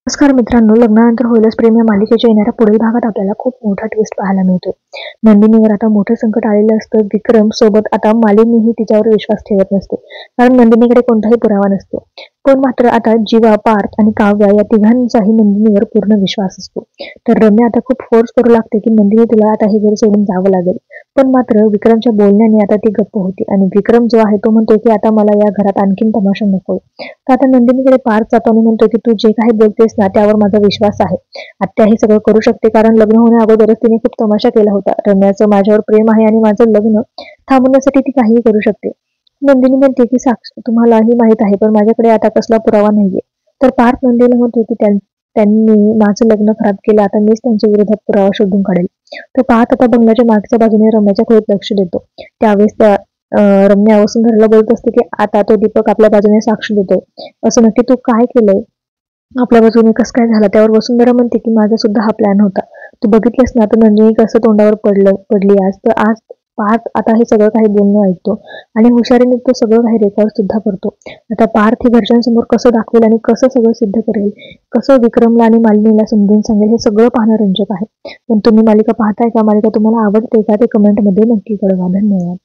नमस्कार मित्रांनो, लग्नानंतर होईलच प्रेम या मालिकेच्या येणाऱ्या पुढील भागात आपल्याला खूप मोठा ट्विस्ट पाहायला मिळतो. नंदिनीवर आता मोठं संकट आलेलं असतं. विक्रम सोबत आता मालिनीही तिच्यावर विश्वास ठेवत नसते, कारण नंदिनीकडे कोणताही पुरावा नसतो. पण मात्र आता जीवा, पार्थ आणि काव्या या तिघांचाही नंदिनीवर पूर्ण विश्वास असतो. तर रम्या आता खूप फोर्स करू लागते की नंदिनी तुला आता हे घर सोडून जावं लागेल. पण मात्र विक्रमच्या बोलण्याने आता ती गप्प होती आणि विक्रम जो आहे तो म्हणतो की आता मला या घरात आणखीन तमाशा नको. तर आता नंदिनीकडे पार्थ जातो आणि म्हणतो की तू जे काही बोलतेस ना त्यावर माझा विश्वास आहे. आत्या हे सगळं करू शकते, कारण लग्न होण्या अगोदरच तिने खूप तमाशा केला होता. रम्याचं माझ्यावर प्रेम आहे आणि माझं लग्न थांबवण्यासाठी ती काहीही करू शकते. नंदिनी म्हणते की साक्ष तुम्हालाही माहित आहे, पण माझ्याकडे आता कसला पुरावा नाहीये. तर पार्थ नंदिनी म्हणतो की त्यांनी माझं लग्न खराब केलं, आता मीच त्यांच्या विरोधात पुरावा शोधून काढेल. तर पार्थ आता बंगल्याच्या मागच्या बाजूने रम्याच्या खोलीत लक्ष देतो. त्यावेळेस रम्या वसुंधराला बोलत असते की आता तो दीपक आपल्या बाजूने साक्ष देतोय. असं नक्की तू काय केलंय? आपल्या बाजूने कसं काय झालं? त्यावर वसुंधरा म्हणते की माझा सुद्धा हा प्लॅन होता. तू बघितलंस ना, तर नंदिनी कसं तोंडावर पडली आज. तर आज पार्थ आता हे सगळं काही बोलणं ऐकतो आणि हुशारीने तो सगळं काही रेकॉर्ड सुद्धा करतो. आता पार्थ हे घरच्यांसमोर कसं दाखवेल आणि कसं सगळं सिद्ध करेल, कसं विक्रमला आणि मालिनीला समजून सांगेल, हे सगळं पाहणं रंजक आहे. पण तुम्ही मालिका पाहताय का? मालिका तुम्हाला आवडते का? ते कमेंटमध्ये नक्की कळवा. धन्यवाद.